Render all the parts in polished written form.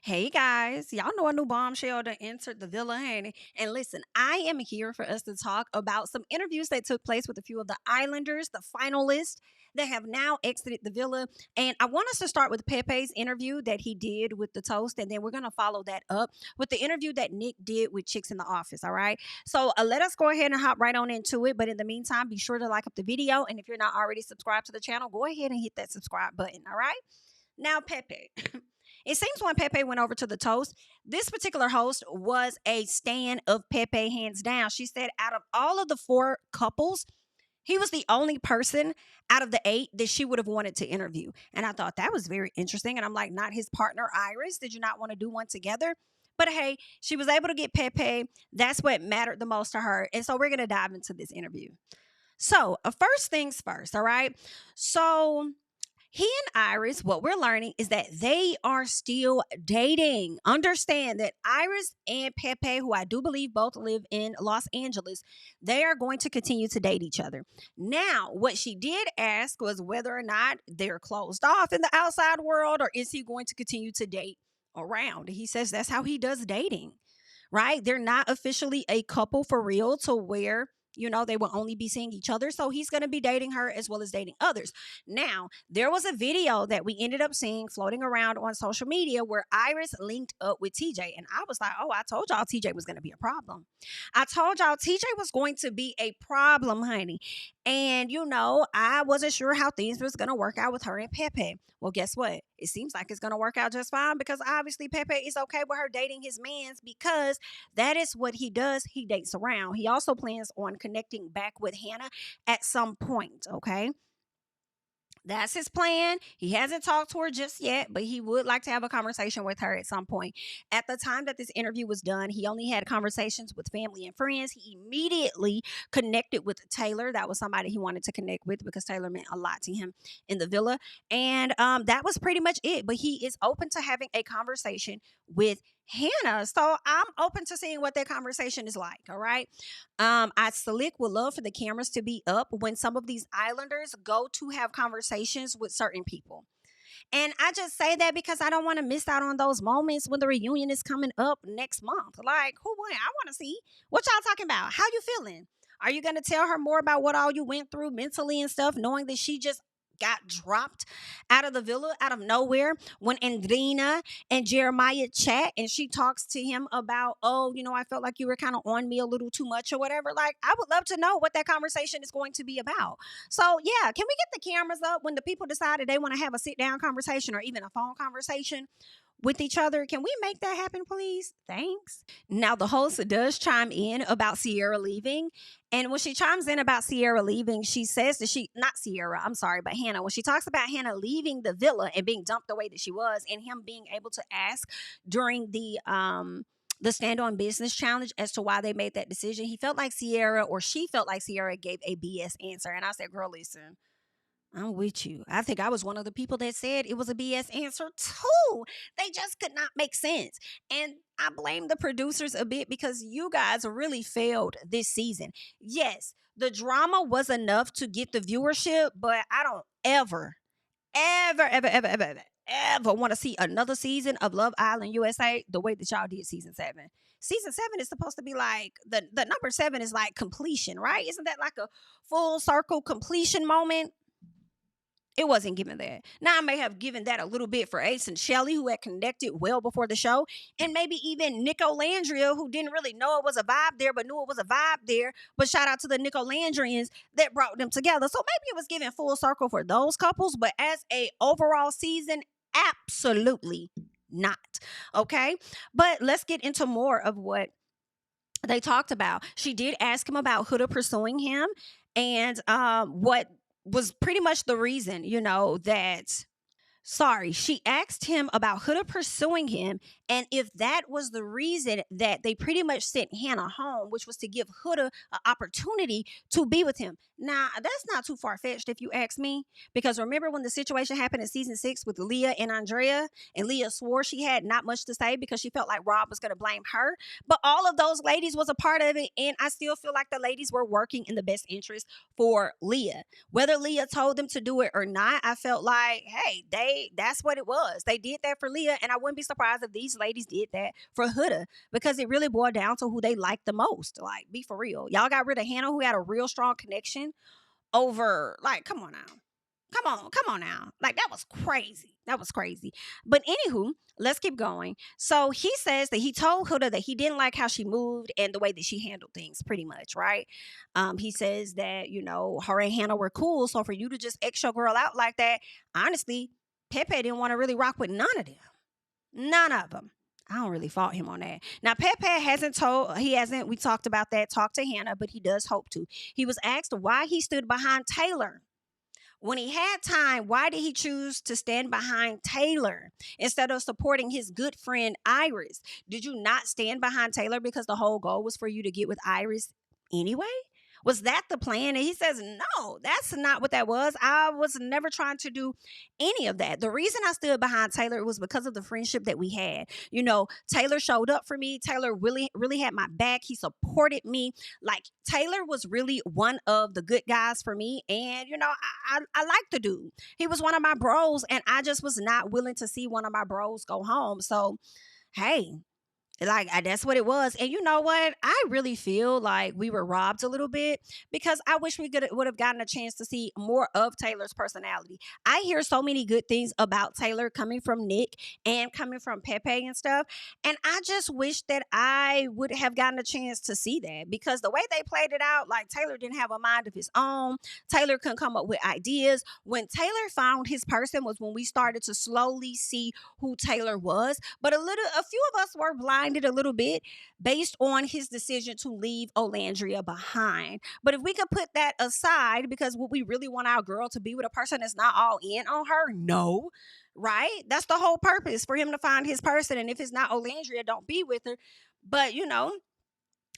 Hey guys, y'all know a new bombshell that entered the villa, honey. And listen, I am here for us to talk about some interviews that took place with a few of the Islanders, the finalists that have now exited the villa. And I want us to start with Pepe's interview that he did with the toast, and then we're gonna follow that up with the interview that Nick did with Chicks in the Office. All right. So let us go ahead and hop right on into it. But in the meantime, be sure to like up the video, and if you're not already subscribed to the channel, go ahead and hit that subscribe button. All right. Now, Pepe. It seems when Pepe went over to the toast, this particular host was a stan of Pepe hands down. She said out of all of the four couples, he was the only person out of the eight that she would have wanted to interview. And I thought that was very interesting. And I'm like, not his partner, Iris. Did you not want to do one together? But hey, she was able to get Pepe. That's what mattered the most to her. And so we're going to dive into this interview. So, first things first, all right? So, he and Iris, what we're learning is that they are still dating. Understand that Iris and Pepe, who I do believe both live in Los Angeles, they are going to continue to date each other. Now, what she did ask was whether or not they're closed off in the outside world or is he going to continue to date around. He says that's how he does dating, right? They're not officially a couple for real to where they will only be seeing each other. So he's going to be dating her as well as dating others. Now, there was a video that we ended up seeing floating around on social media where Iris linked up with TJ. And I was like, oh, I told y'all TJ was going to be a problem. I told y'all TJ was going to be a problem, honey. And, I wasn't sure how things was going to work out with her and Pepe. Well, guess what? It seems like it's going to work out just fine because obviously Pepe is okay with her dating his mans because that is what he does. He dates around. He also plans on connecting back with Hannah at some point, okay? That's his plan. He hasn't talked to her just yet, but he would like to have a conversation with her at some point. At the time that this interview was done, he only had conversations with family and friends. He immediately connected with Taylor. That was somebody he wanted to connect with because Taylor meant a lot to him in the villa. And that was pretty much it. But he is open to having a conversation with Hannah. So I'm open to seeing what that conversation is like. All right. I slick would love for the cameras to be up when some of these islanders go to have conversations with certain people. And I just say that because I don't want to miss out on those moments when the reunion is coming up next month. Like, who won? I want to see what y'all talking about. How you feeling? Are you going to tell her more about what all you went through mentally and stuff, knowing that she just got dropped out of the villa out of nowhere when Andrina and Jeremiah chat and she talks to him about, oh, I felt like you were kind of on me a little too much or whatever. Like, I would love to know what that conversation is going to be about. So, yeah, can we get the cameras up when the people decided they want to have a sit down conversation or even a phone conversation with each other? Can we make that happen, please? Thanks. Now, the host does chime in about Cierra leaving. And when she chimes in about Cierra leaving, she says that not Cierra, I'm sorry, but Hannah, when she talks about Hannah leaving the villa and being dumped the way that she was and him being able to ask during the stand on business challenge as to why they made that decision, he felt like Cierra or she felt like Cierra gave a BS answer. And I said, girl, listen, I'm with you. I think I was one of the people that said it was a BS answer too. They just could not make sense. And I blame the producers a bit because you guys really failed this season. Yes, the drama was enough to get the viewership, but I don't ever want to see another season of Love Island USA the way that y'all did season 7. Season 7 is supposed to be like the number 7 is like completion, right? Isn't that like a full circle completion moment? It wasn't given that. Now, I may have given that a little bit for Ace and Chelley, who had connected well before the show, and maybe even Olandria, who didn't really know it was a vibe there, but knew it was a vibe there. But shout out to the Olandrians that brought them together. So maybe it was given full circle for those couples, but as a overall season, absolutely not. Okay, but let's get into more of what they talked about. She did ask him about Huda pursuing him and what was pretty much the reason, that she asked him about Huda pursuing him and if that was the reason that they pretty much sent Hannah home, which was to give Huda an opportunity to be with him. Now, that's not too far-fetched if you ask me, because remember when the situation happened in season 6 with Leah and Andrea, and Leah swore she had not much to say because she felt like Rob was going to blame her, but all of those ladies was a part of it, and I still feel like the ladies were working in the best interest for Leah. Whether Leah told them to do it or not, I felt like, hey, that's what it was. They did that for Leah, and I wouldn't be surprised if these ladies did that for Huda, because it really boiled down to who they liked the most. Like, be for real. Y'all got rid of Hannah, who had a real strong connection over, like, come on now. Come on now. Like, that was crazy. That was crazy. But anywho, let's keep going. So he says that he told Huda that he didn't like how she moved and the way that she handled things, pretty much, right? He says that, her and Hannah were cool. So for you to just X your girl out like that, honestly, Pepe didn't want to really rock with none of them. None of them. I don't really fault him on that. Now, we talked about that, talked to Hannah, but he does hope to. He was asked why he stood behind Taylor. When he had time, why did he choose to stand behind Taylor instead of supporting his good friend Iris? Did you not stand behind Taylor because the whole goal was for you to get with Iris anyway? Was that the plan? And he says, no, that's not what that was. I was never trying to do any of that. The reason I stood behind Taylor was because of the friendship that we had. Taylor showed up for me. Taylor really, really had my back. He supported me. Like, Taylor was really one of the good guys for me. And, I like the dude. He was one of my bros, and I just was not willing to see one of my bros go home. So, hey, like, that's what it was. And you know what? I really feel like we were robbed a little bit, because I wish we would have gotten a chance to see more of Taylor's personality. I hear so many good things about Taylor coming from Nick and coming from Pepe and stuff. And I just wish that I would have gotten a chance to see that, because the way they played it out, like, Taylor didn't have a mind of his own. Taylor couldn't come up with ideas. When Taylor found his person was when we started to slowly see who Taylor was. But a few of us were blinded a little bit based on his decision to leave Olandria behind. But if we could put that aside, because would we really want our girl to be with a person that's not all in on her? No, right? That's the whole purpose, for him to find his person. And if it's not Olandria, don't be with her. But,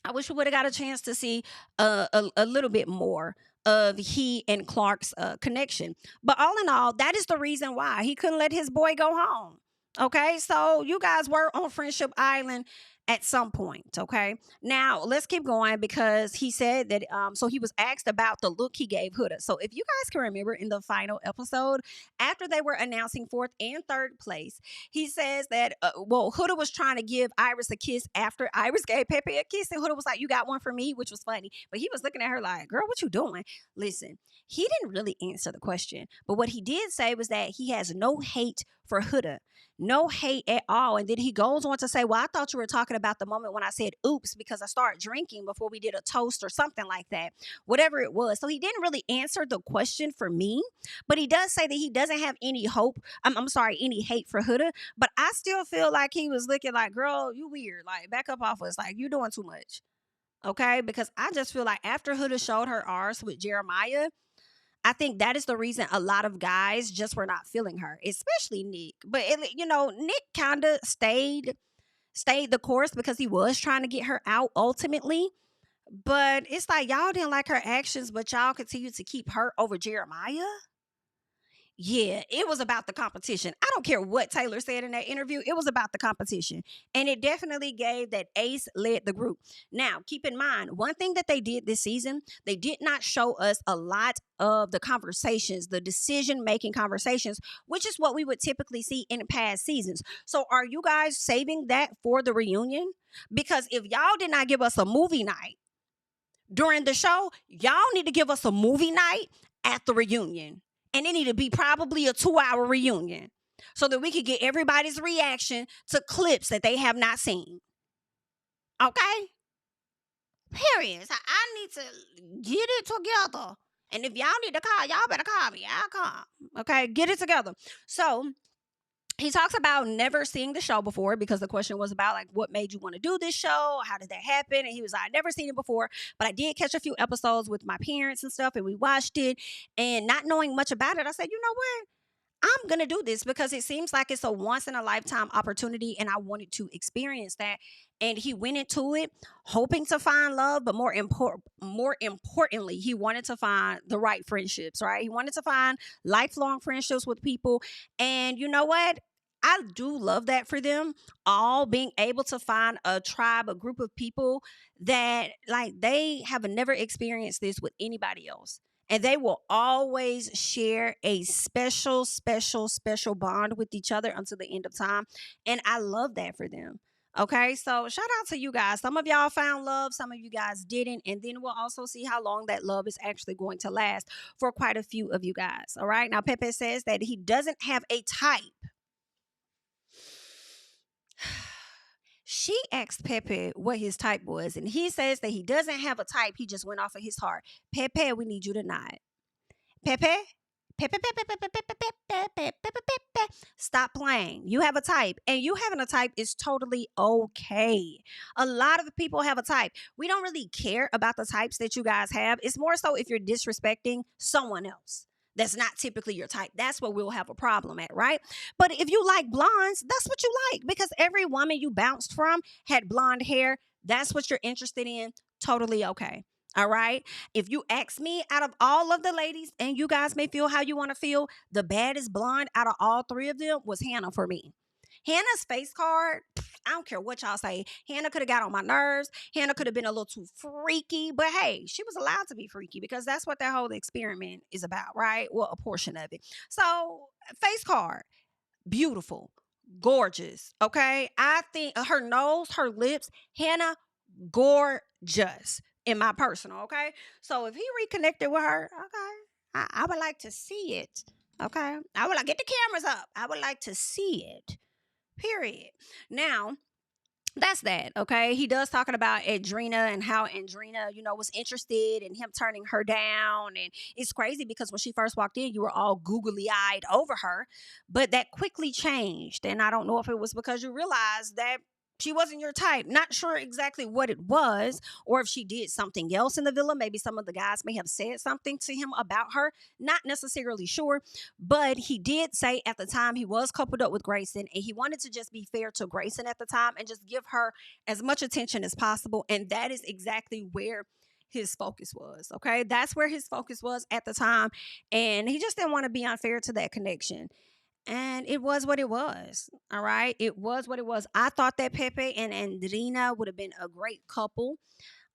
I wish we would have got a chance to see a little bit more of he and Clarke's connection. But all in all, that is the reason why he couldn't let his boy go home. Okay, so you guys were on Friendship Island at some point. Okay, now let's keep going, because he said that so he was asked about the look he gave Huda. So if you guys can remember, in the final episode, after they were announcing fourth and third place, he says that Huda was trying to give Iris a kiss after Iris gave Pepe a kiss, and Huda was like, "You got one for me," which was funny, but he was looking at her like, "Girl, what you doing?" Listen, he didn't really answer the question, but what he did say was that he has no hate for Huda. No hate at all. And then he goes on to say, well, I thought you were talking about the moment when I said oops because I started drinking before we did a toast or something like that, whatever it was. So he didn't really answer the question for me, but he does say that he doesn't have any any hate for Huda. But I still feel like he was looking like, girl, you weird. Like, back up off us. Like, you doing too much. Okay? Because I just feel like after Huda showed her arse with Jeremiah, I think that is the reason a lot of guys just were not feeling her, especially Nick. But Nick kind of stayed the course because he was trying to get her out ultimately. But it's like, y'all didn't like her actions, but y'all continue to keep her over Jeremiah. Yeah, it was about the competition. I don't care what Taylor said in that interview. It was about the competition. And it definitely gave that Ace led the group. Now, keep in mind, one thing that they did this season, they did not show us a lot of the conversations, the decision-making conversations, which is what we would typically see in past seasons. So are you guys saving that for the reunion? Because if y'all did not give us a movie night during the show, y'all need to give us a movie night at the reunion. And it need to be probably a 2-hour reunion so that we could get everybody's reaction to clips that they have not seen. Okay? Period. So I need to get it together. And if y'all need to call, y'all better call me. I'll call. Okay? Get it together. So he talks about never seeing the show before, because the question was about, like, what made you want to do this show? How did that happen? And he was like, I'd never seen it before, but I did catch a few episodes with my parents and stuff, and we watched it. And not knowing much about it, I said, you know what? I'm going to do this because it seems like it's a once in a lifetime opportunity, and I wanted to experience that. And he went into it hoping to find love, but more importantly, he wanted to find the right friendships, right? He wanted to find lifelong friendships with people. And you know what? I do love that for them, all being able to find a tribe, a group of people that, like, they have never experienced this with anybody else. And they will always share a special, special, special bond with each other until the end of time. And I love that for them. Okay, so shout out to you guys. Some of y'all found love, some of you guys didn't. And then we'll also see how long that love is actually going to last for quite a few of you guys. All right, now Pepe says that he doesn't have a type. She asked Pepe what his type was, and he says that he doesn't have a type. He just went off of his heart. Pepe, we need you to nod. Pepe? Pepe, Pepe, Pepe, Pepe, Pepe, Pepe, Pepe, Pepe. Stop playing. You have a type, and you having a type is totally okay. A lot of people have a type. We don't really care about the types that you guys have. It's more so if you're disrespecting someone else that's not typically your type. That's where we'll have a problem at, right? But if you like blondes, that's what you like, because every woman you bounced from had blonde hair. That's what you're interested in. Totally okay. All right. If you ask me, out of all of the ladies, and you guys may feel how you want to feel, the baddest blonde out of all three of them was Hannah for me. Hannah's face card, I don't care what y'all say. Hannah could have got on my nerves. Hannah could have been a little too freaky, but hey, she was allowed to be freaky because that's what that whole experiment is about, right? Well, a portion of it. So, face card, beautiful, gorgeous. Okay. I think her nose, her lips, Hannah, gorgeous in my personal. Okay. So if he reconnected with her, okay, I would like to see it. Okay. I would like, get the cameras up. I would like to see it. Period. Now, that's that. Okay. He does talking about Adrena and how Adrena, was interested in him turning her down. And it's crazy because when she first walked in, you were all googly eyed over her, but that quickly changed. And I don't know if it was because you realized that she wasn't your type. Not sure exactly what it was, or if she did something else in the villa. Maybe some of the guys may have said something to him about her. Not necessarily sure, but he did say at the time he was coupled up with Grayson, and he wanted to just be fair to Grayson at the time and just give her as much attention as possible. And that is exactly where his focus was. Okay, that's where his focus was at the time, and he just didn't want to be unfair to that connection. And it was what it was. All right. It was what it was. I thought that Pepe and Andrina would have been a great couple,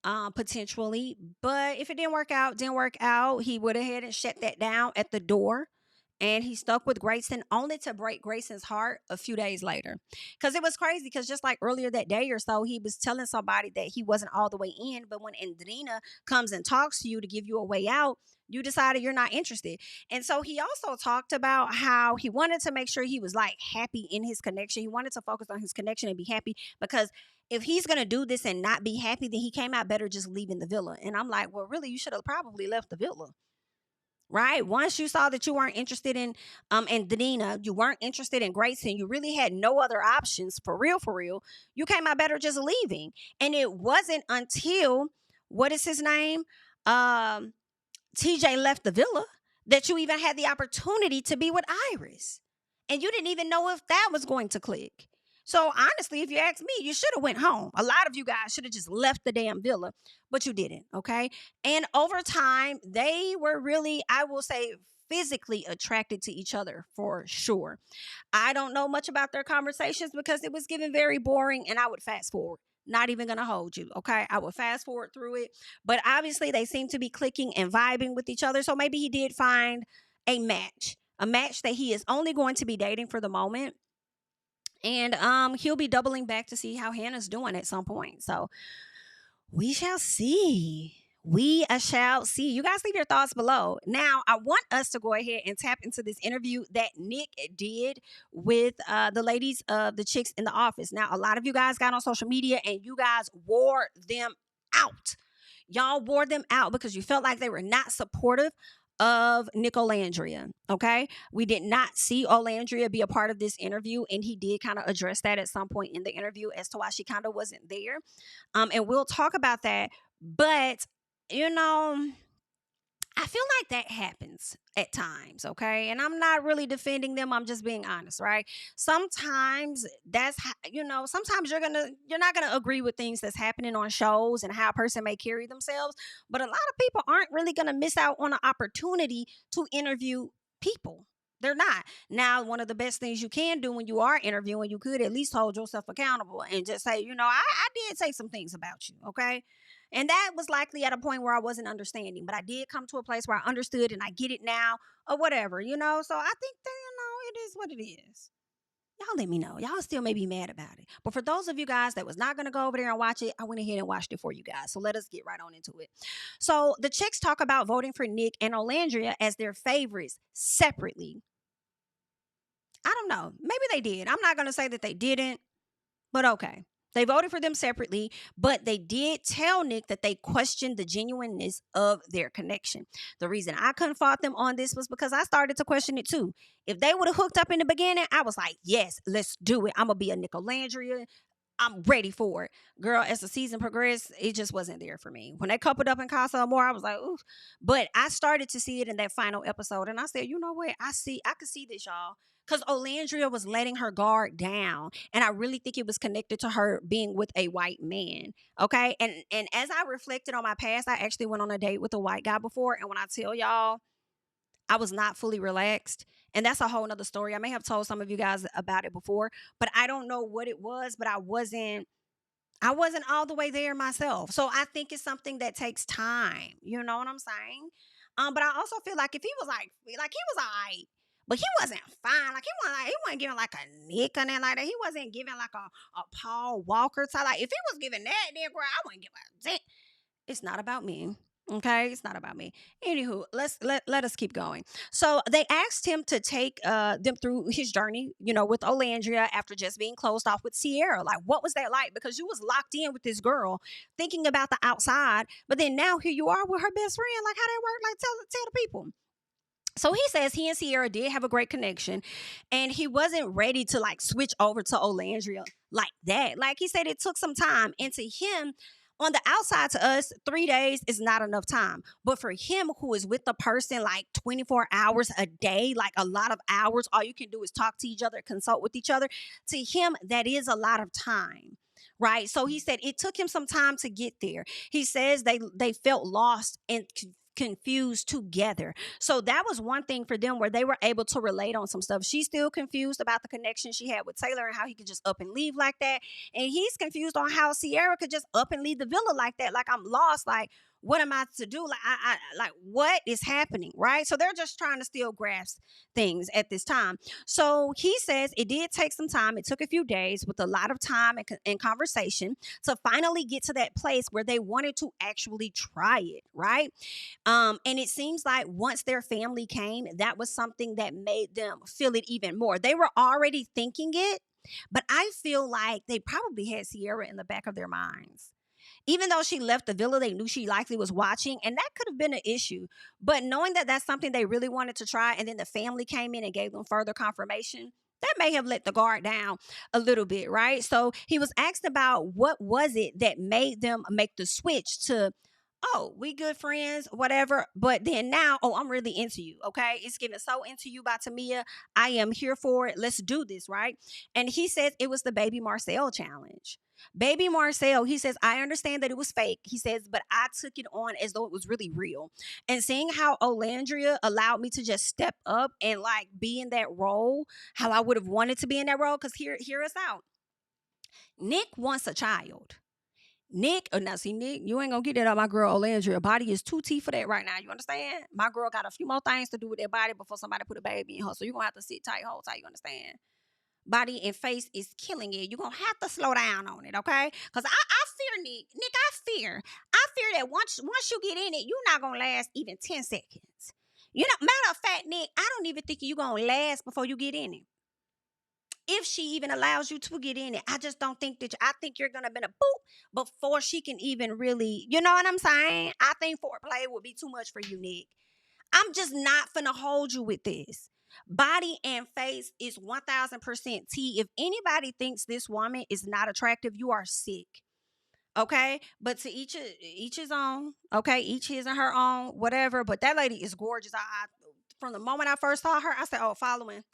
potentially. But if it didn't work out, didn't work out. He would have had and shut that down at the door. And he stuck with Grayson only to break Grayson's heart a few days later. Because it was crazy. Because just like earlier that day or so, he was telling somebody that he wasn't all the way in. But when Andrina comes and talks to you to give you a way out, you decided you're not interested. And so he also talked about how he wanted to make sure he was like happy in his connection. He wanted to focus on his connection and be happy, because if he's going to do this and not be happy, then he came out better just leaving the villa. And I'm like, well, really, you should have probably left the villa. Right? Once you saw that you weren't interested in Danina, you weren't interested in Grayson, you really had no other options for real, you came out better just leaving. And it wasn't until, what is his name? TJ left the villa that you even had the opportunity to be with Iris. And you didn't even know if that was going to click. So honestly, if you ask me, you should have went home. A lot of you guys should have just left the damn villa, but you didn't, okay? And over time, they were really, I will say, physically attracted to each other for sure. I don't know much about their conversations because it was given very boring, and I would fast forward. Not even going to hold you, okay? I would fast forward through it. But obviously, they seem to be clicking and vibing with each other. So maybe he did find a match that he is only going to be dating for the moment. And he'll be doubling back to see how Hannah's doing at some point. So we shall see. We shall see. You guys leave your thoughts below. Now, I want us to go ahead and tap into this interview that Nick did with the ladies of the chicks in the office. Now, a lot of you guys got on social media and you guys wore them out. Y'all wore them out because you felt like they were not supportive of Nick Olandria. Okay. We did not see Olandria be a part of this interview, and he did kind of address that at some point in the interview as to why she kind of wasn't there. And we'll talk about that. But, I feel like that happens at times, okay? And I'm not really defending them. I'm just being honest, right? Sometimes sometimes you're not gonna agree with things that's happening on shows and how a person may carry themselves. But a lot of people aren't really gonna miss out on an opportunity to interview people. They're not. Now, one of the best things you can do when you are interviewing, you could at least hold yourself accountable and just say, I did say some things about you, okay? And that was likely at a point where I wasn't understanding, but I did come to a place where I understood and I get it now or whatever, So I think that, it is what it is. Y'all let me know. Y'all still may be mad about it. But for those of you guys that was not going to go over there and watch it, I went ahead and watched it for you guys. So let us get right on into it. So the chicks talk about voting for Nick and Olandria as their favorites separately. I don't know. Maybe they did. I'm not going to say that they didn't, but okay. They voted for them separately, but they did tell Nick that they questioned the genuineness of their connection. The reason I couldn't fault them on this was because I started to question it too. If they would have hooked up in the beginning, I was like, yes, let's do it. I'm going to be a Nick Olandria. I'm ready for it. Girl, as the season progressed, it just wasn't there for me. When they coupled up in Casa Amor, I was like, oof. But I started to see it in that final episode, and I said, you know what? I could see this, y'all. Because Olandria was letting her guard down. And I really think it was connected to her being with a white man. Okay. And as I reflected on my past, I actually went on a date with a white guy before. And when I tell y'all, I was not fully relaxed. And that's a whole nother story. I may have told some of you guys about it before, but I don't know what it was, but I wasn't all the way there myself. So I think it's something that takes time. You know what I'm saying? But I also feel like if he was like he was all right, but he wasn't fine. Like he wasn't giving like a Nick or nothing like that. He wasn't giving like a Paul Walker type. Like if he was giving that, then girl, I wouldn't give a damn. It's not about me. Okay, it's not about me. Anywho, let us keep going. So they asked him to take them through his journey, with Olandria after just being closed off with Cierra. Like, what was that like? Because you was locked in with this girl, thinking about the outside, but then now here you are with her best friend. Like, how that work? Like, tell the people. So he says he and Cierra did have a great connection, and he wasn't ready to like switch over to Olandria like that. Like he said, it took some time, and to him, on the outside, to us, 3 days is not enough time. But for him, who is with the person like 24 hours a day, like a lot of hours, all you can do is talk to each other, consult with each other. To him, that is a lot of time. Right. So he said it took him some time to get there. He says they felt lost and confused together. So that was one thing for them where they were able to relate on some stuff. She's still confused about the connection she had with Taylor and how he could just up and leave like that. And he's confused on how Cierra could just up and leave the villa like that. Like, I'm lost. Like, what am I to do? Like, I like, what is happening? Right. So they're just trying to still grasp things at this time. So he says it did take some time. It took a few days with a lot of time and conversation to finally get to that place where they wanted to actually try it. Right. And it seems like once their family came, that was something that made them feel it even more. They were already thinking it, but I feel like they probably had Cierra in the back of their minds. Even though she left the villa, they knew she likely was watching, and that could have been an issue. But knowing that that's something they really wanted to try, and then the family came in and gave them further confirmation, that may have let the guard down a little bit, right? So he was asked about what was it that made them make the switch to, oh, we good friends, whatever. But then now, oh, I'm really into you. Okay. It's giving so into you by Tamia. I am here for it. Let's do this. Right. And he says it was the Baby Marcel challenge. Baby Marcel, he says, I understand that it was fake. He says, but I took it on as though it was really real. And seeing how Olandria allowed me to just step up and like be in that role, how I would have wanted to be in that role. Because hear us out. Nick wants a child. Nick, now see, Nick, you ain't gonna get that out of my girl Olandria. Body is too T for that right now. You understand? My girl got a few more things to do with that body before somebody put a baby in her. So you're gonna have to sit tight, hold tight, you understand? Body and face is killing it. You're gonna have to slow down on it, okay? Because I fear Nick. Nick, I fear that once you get in it, you're not gonna last even 10 seconds. Matter of fact, Nick, I don't even think you're gonna last before you get in it. If she even allows you to get in it, I just don't think I think you're gonna be a boop before she can even really, you know what I'm saying? I think foreplay would be too much for you, Nick. I'm just not finna hold you with this. Body and face is 1000% T. If anybody thinks this woman is not attractive, you are sick. Okay, but to each his own. Okay, each his and her own, whatever. But that lady is gorgeous. I from the moment I first saw her, I said, "Oh, following."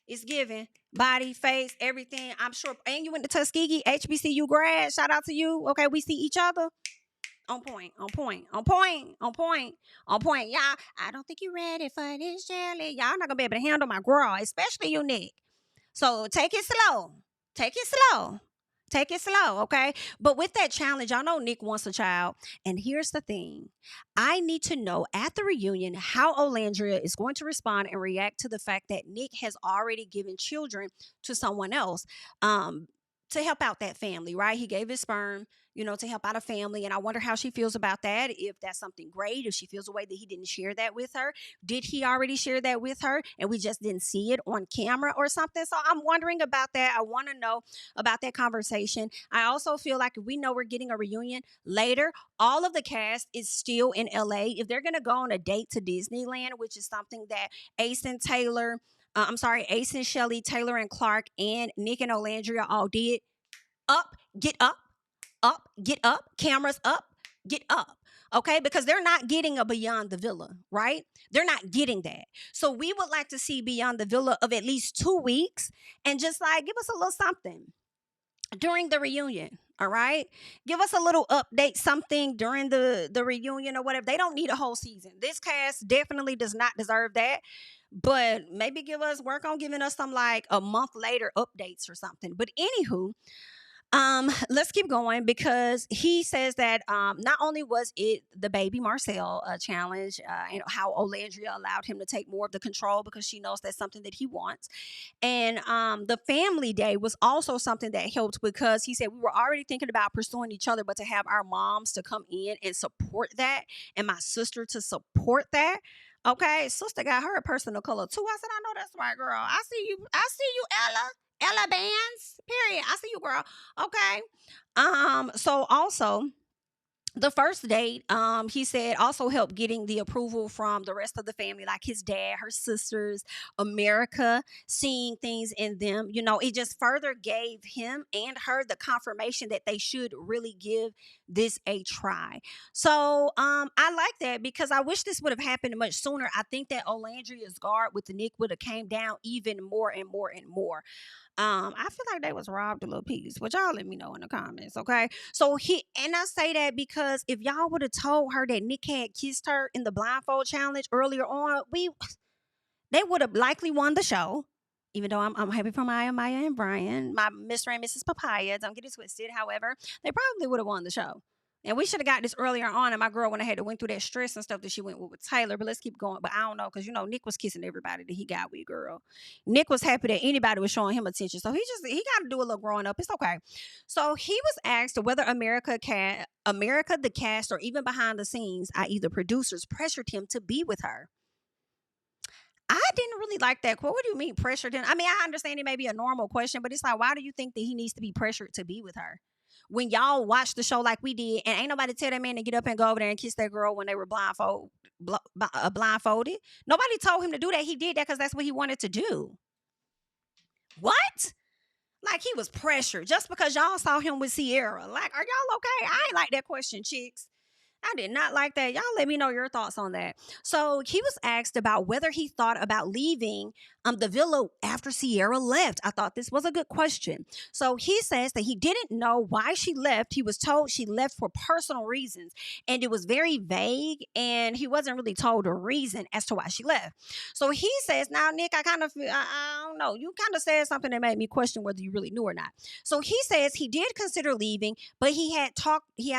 It's given body, face, everything. I'm sure. And you went to Tuskegee, HBCU grad. Shout out to you. Okay, we see each other. On point, on point, on point, on point, on point. Y'all, I don't think you're ready for this jelly. Y'all not gonna be able to handle my girl, especially you, Nick. So take it slow. Take it slow. Take it slow, okay? But with that challenge, I know Nick wants a child. And here's the thing, I need to know at the reunion how Olandria is going to respond and react to the fact that Nick has already given children to someone else. To help out that family, right? He gave his sperm, to help out a family. And I wonder how she feels about that. If that's something great, if she feels a way that he didn't share that with her. Did he already share that with her and we just didn't see it on camera or something? So I'm wondering about that. I want to know about that conversation. I also feel like if we know we're getting a reunion later, all of the cast is still in LA. If they're going to go on a date to Disneyland, which is something that Ace and Taylor, Ace and Chelley, Taylor and Clarke, and Nick and Olandria all did. Get up, cameras up, get up. Okay, because they're not getting a Beyond the Villa, right? They're not getting that. So we would like to see Beyond the Villa of at least 2 weeks and just like give us a little something during the reunion. All right. Give us a little update, something during the reunion or whatever. They don't need a whole season. This cast definitely does not deserve that. But maybe work on giving us some like a month later updates or something. But anywho, let's keep going because he says that not only was it the baby Marcel challenge, and how Olandria allowed him to take more of the control because she knows that's something that he wants. And the family day was also something that helped because he said we were already thinking about pursuing each other, but to have our moms to come in and support that and my sister to support that. Okay, sister got her a personal color too. I said, I know that's right, girl. I see you, Ella. Ella Bands, period. I see you, girl. Okay. So also the first date, he said also helped getting the approval from the rest of the family, like his dad, her sisters, America, seeing things in them. It just further gave him and her the confirmation that they should really give this a try. So I like that because I wish this would have happened much sooner. I think that Olandria's guard with the Nick would have came down even more and more and more. I feel like they was robbed a little piece, but y'all let me know in the comments, okay? So I say that because if y'all would have told her that Nick had kissed her in the blindfold challenge earlier on, they would have likely won the show. Even though I'm happy for Maya and Brian, my Mr. and Mrs. Papaya, don't get it twisted. However, they probably would have won the show. And we should have got this earlier on, and my girl wouldn't have had to went through that stress and stuff that she went with Taylor. But let's keep going. But I don't know, because Nick was kissing everybody that he got with, girl. Nick was happy that anybody was showing him attention, so he got to do a little growing up. It's okay. So he was asked whether America, the cast, or even behind the scenes, i.e. the producers, pressured him to be with her. I didn't really like that quote. What do you mean pressured him? I mean, I understand it may be a normal question, but it's like, why do you think that he needs to be pressured to be with her? When y'all watch the show like we did, and ain't nobody tell that man to get up and go over there and kiss that girl when they were blindfolded. Nobody told him to do that. He did that because that's what he wanted to do. What? Like he was pressured just because y'all saw him with Cierra. Like, are y'all okay? I ain't like that question, chicks. I did not like that. Y'all let me know your thoughts on that. So he was asked about whether he thought about leaving the villa after Cierra left. I thought this was a good question. So he says that he didn't know why she left. He was told she left for personal reasons, and it was very vague, and he wasn't really told a reason as to why she left. So he says, now, Nick, I kind of feel, I don't know. You kind of said something that made me question whether you really knew or not. So he says he did consider leaving, but he had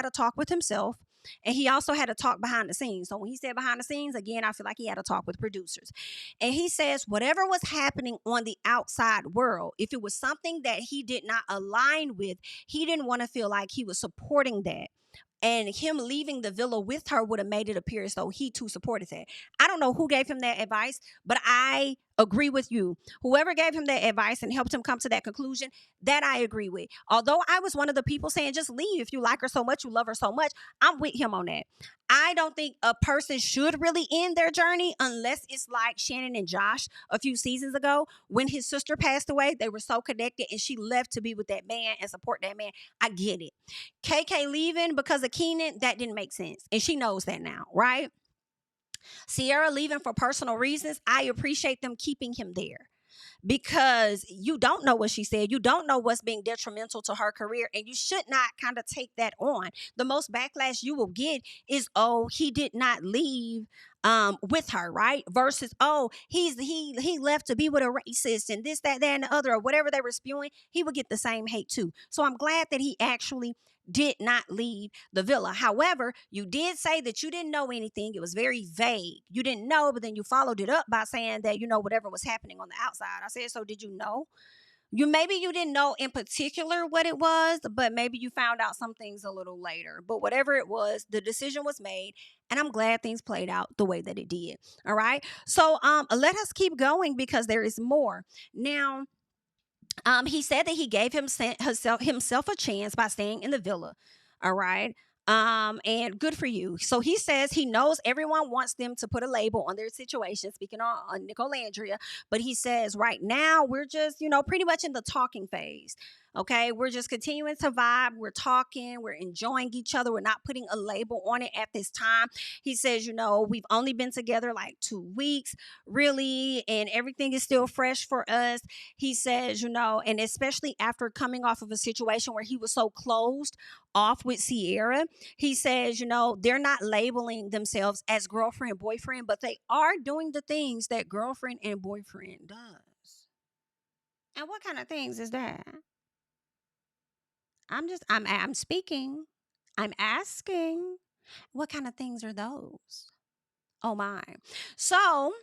a talk with himself. And he also had a talk behind the scenes. So when he said behind the scenes, again, I feel like he had a talk with producers. And he says whatever was happening on the outside world, if it was something that he did not align with, he didn't want to feel like he was supporting that. And him leaving the villa with her would have made it appear as though he too supported that. I don't know who gave him that advice, but I agree with you. Whoever gave him that advice and helped him come to that conclusion, that I agree with. Although I was one of the people saying, just leave. If you like her so much, you love her so much, I'm with him on that. I don't think a person should really end their journey unless it's like Shannon and Josh a few seasons ago when his sister passed away. They were so connected and she left to be with that man and support that man. I get it. KK leaving because of Keenan, that didn't make sense. And she knows that now, right? Cierra leaving for personal reasons, I appreciate them keeping him there. because you don't know what she said. You don't know what's being detrimental to her career, and you should not kind of take that on. The most backlash you will get is, oh, he did not leave with her, right? Versus, oh, he left to be with a racist and this, that, and the other, or whatever they were spewing. He would get the same hate too. So I'm glad that he actually did not leave the villa. However, you did say that you didn't know anything. It was very vague. You didn't know, but then you followed it up by saying that, whatever was happening on the outside. I said, so did you know? Maybe you didn't know in particular what it was, but maybe you found out some things a little later. But whatever it was, the decision was made, and I'm glad things played out the way that it did. All right. So let us keep going because there is more. Now, he said that he gave himself a chance by staying in the villa. All right. And good for you. So he says he knows everyone wants them to put a label on their situation, speaking on Olandria, but he says right now we're just, pretty much in the talking phase. Okay, we're just continuing to vibe. We're talking, we're enjoying each other. We're not putting a label on it at this time. He says, we've only been together like 2 weeks, really, and everything is still fresh for us. He says, and especially after coming off of a situation where he was so closed off with Cierra, he says, they're not labeling themselves as girlfriend, boyfriend, but they are doing the things that girlfriend and boyfriend does. And what kind of things is that? I'm speaking. I'm asking. What kind of things are those? Oh my. So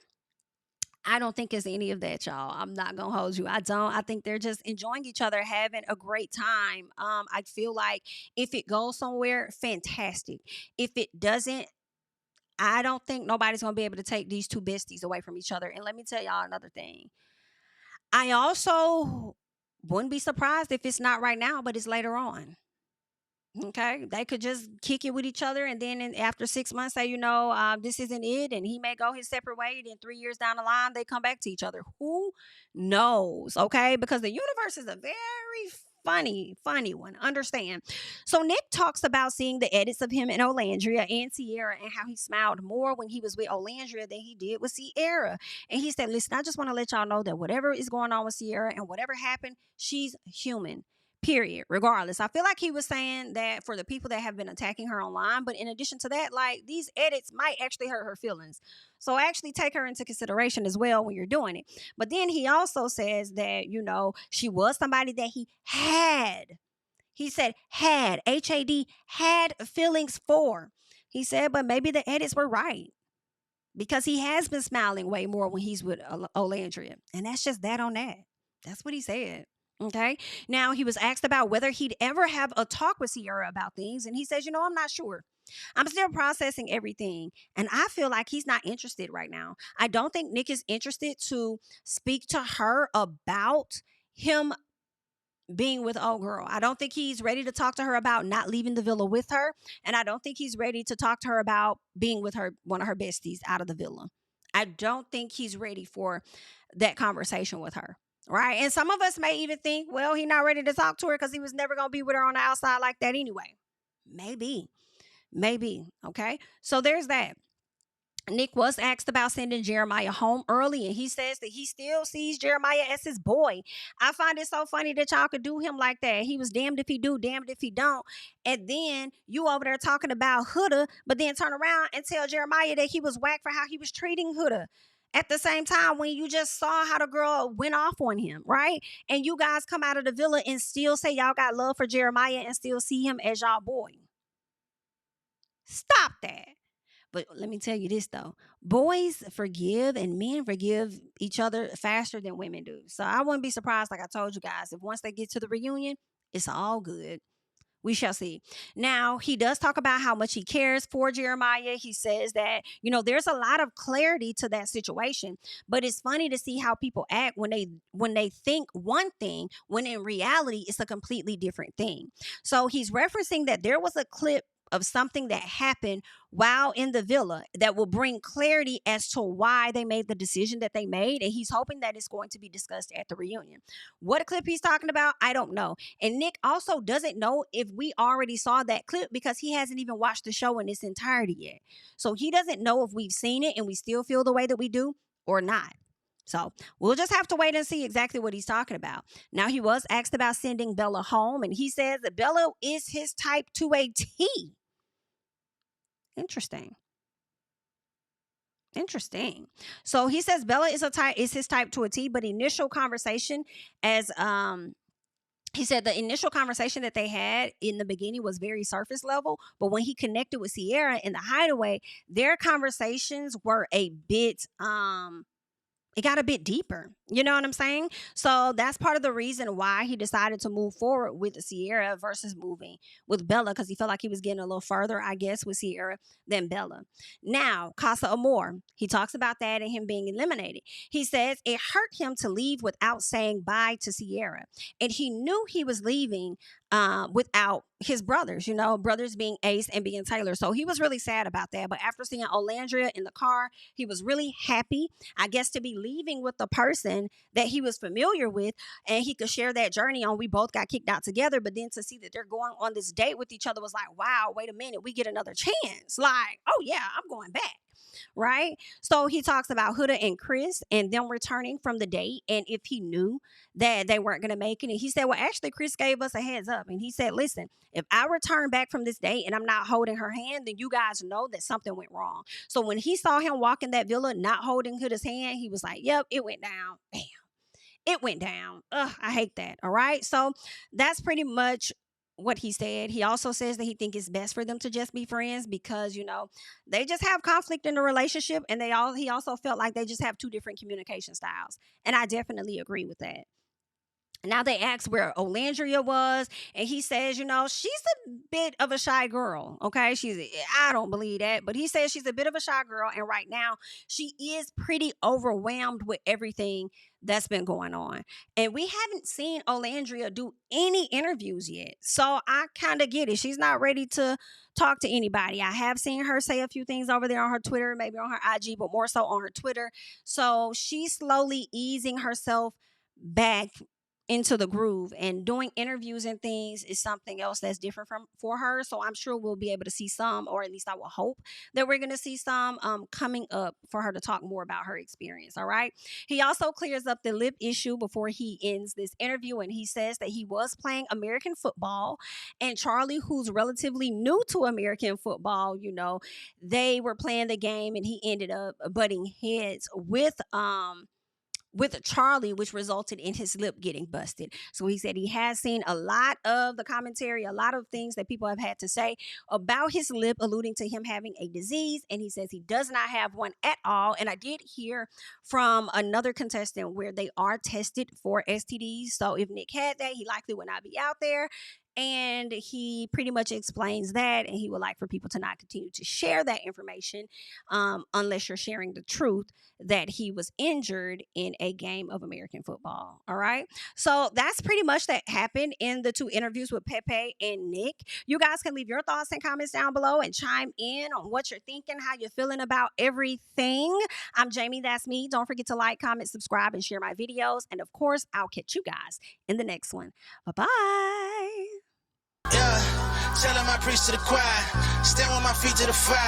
I don't think it's any of that, y'all. I'm not gonna hold you. I don't. I think they're just enjoying each other, having a great time. I feel like if it goes somewhere, fantastic. If it doesn't, I don't think nobody's gonna be able to take these two besties away from each other. And let me tell y'all another thing. I also wouldn't be surprised if it's not right now, but it's later on. Okay, they could just kick it with each other, and then after 6 months, say, this isn't it, and he may go his separate way. Then 3 years down the line, they come back to each other. Who knows? Okay, because the universe is a very funny one. Understand? So Nick talks about seeing the edits of him and Olandria and Cierra, and how he smiled more when he was with Olandria than he did with Cierra. And he said, "Listen, I just want to let y'all know that whatever is going on with Cierra and whatever happened, she's human." Period. Regardless, I feel like he was saying that for the people that have been attacking her online, but in addition to that, like, these edits might actually hurt her feelings. So actually take her into consideration as well when you're doing it. But then he also says that, she was somebody that he had. He said had, HAD, had feelings for. He said, but maybe the edits were right, because he has been smiling way more when he's with Olandria. And that's just that on that. That's what he said. Okay. Now, he was asked about whether he'd ever have a talk with Cierra about things. And he says, I'm not sure. I'm still processing everything. And I feel like he's not interested right now. I don't think Nick is interested to speak to her about him being with old girl. I don't think he's ready to talk to her about not leaving the villa with her. And I don't think he's ready to talk to her about being with her, one of her besties out of the villa. I don't think he's ready for that conversation with her. Right. And some of us may even think, well, he's not ready to talk to her because he was never going to be with her on the outside like that anyway. Maybe. Okay. So there's that. Nick was asked about sending Jeremiah home early, and he says that he still sees Jeremiah as his boy. I find it so funny that y'all could do him like that. He was damned if he do, damned if he don't. And then you over there talking about Huda, but then turn around and tell Jeremiah that he was whack for how he was treating Huda. At the same time, when you just saw how the girl went off on him, right? And you guys come out of the villa and still say y'all got love for Jeremiah and still see him as y'all boy. Stop that. But let me tell you this, though. Boys forgive and men forgive each other faster than women do. So I wouldn't be surprised, like I told you guys, if once they get to the reunion, it's all good. We shall see. Now, he does talk about how much he cares for Jeremiah. He says that, there's a lot of clarity to that situation, but it's funny to see how people act when they think one thing, when in reality, it's a completely different thing. So he's referencing that there was a clip of something that happened while in the villa that will bring clarity as to why they made the decision that they made. And he's hoping that it's going to be discussed at the reunion. What clip he's talking about, I don't know. And Nick also doesn't know if we already saw that clip because he hasn't even watched the show in its entirety yet. So he doesn't know if we've seen it and we still feel the way that we do or not. So we'll just have to wait and see exactly what he's talking about. Now, he was asked about sending Bella home, and he says that Bella is his type to a T. Interesting. Interesting. So he says Bella is his type to a T, but initial conversation as he said the initial conversation that they had in the beginning was very surface level, but when he connected with Cierra in the hideaway, their conversations were a bit it got a bit deeper. You know what I'm saying? So that's part of the reason why he decided to move forward with Cierra versus moving with Bella, because he felt like he was getting a little further, I guess, with Cierra than Bella. Now, Casa Amor, he talks about that and him being eliminated. He says it hurt him to leave without saying bye to Cierra. And he knew he was leaving without his brothers, brothers being Ace and being Taylor. So he was really sad about that. But after seeing Olandria in the car, he was really happy, I guess, to be leaving with the person that he was familiar with, and he could share that journey on. We both got kicked out together, but then to see that they're going on this date with each other was like, wow, wait a minute, we get another chance. Like, oh yeah, I'm going back. Right? So he talks about Huda and Chris and them returning from the date, and if he knew that they weren't going to make it. And he said, well, actually, Chris gave us a heads up. And he said, listen, if I return back from this date and I'm not holding her hand, then you guys know that something went wrong. So when he saw him walk in that villa not holding Huda's hand, he was like, yep, it went down. Bam. It went down. Ugh, I hate that. All right. So that's pretty much what he said. He also says that he thinks it's best for them to just be friends because, they just have conflict in the relationship, and he also felt like they just have two different communication styles. And I definitely agree with that. Now they asked where Olandria was, and he says, she's a bit of a shy girl, okay? I don't believe that, but he says she's a bit of a shy girl, and right now she is pretty overwhelmed with everything that's been going on. And we haven't seen Olandria do any interviews yet, so I kind of get it. She's not ready to talk to anybody. I have seen her say a few things over there on her Twitter, maybe on her IG, but more so on her Twitter. So she's slowly easing herself back into the groove, and doing interviews and things is something else that's different for her. So I'm sure we'll be able to see some, or at least I will hope that we're going to see some coming up for her to talk more about her experience. All right. He also clears up the lip issue before he ends this interview, and he says that he was playing American football, and Charlie, who's relatively new to American football, they were playing the game, and he ended up butting heads with Charlie, which resulted in his lip getting busted. So he said he has seen a lot of the commentary, a lot of things that people have had to say about his lip, alluding to him having a disease. And he says he does not have one at all. And I did hear from another contestant where they are tested for STDs. So if Nick had that, he likely would not be out there. And he pretty much explains that, and he would like for people to not continue to share that information unless you're sharing the truth that he was injured in a game of American football. All right. So that's pretty much that happened in the two interviews with Pepe and Nick. You guys can leave your thoughts and comments down below and chime in on what you're thinking, how you're feeling about everything. I'm Jamie. That's me. Don't forget to like, comment, subscribe, and share my videos. And of course, I'll catch you guys in the next one. Bye-bye. Yeah, telling my priest to the choir, stand with my feet to the fire,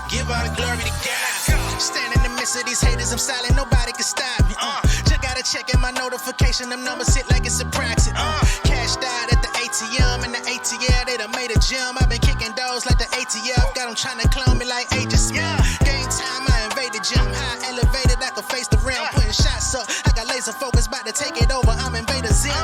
give all the glory to God. Stand in the midst of these haters, I'm silent, nobody can stop me. Just gotta check in my notification, them numbers hit like it's a praxis. Cashed out at the ATM, and the ATL, they done made a gym. I've been kicking doors like the ATL, got them trying to clone me like ages. Game time, I invade the gym, high elevated, I can face the rim, putting shots up. I got laser focus, about to take it over, I'm Invader Zim.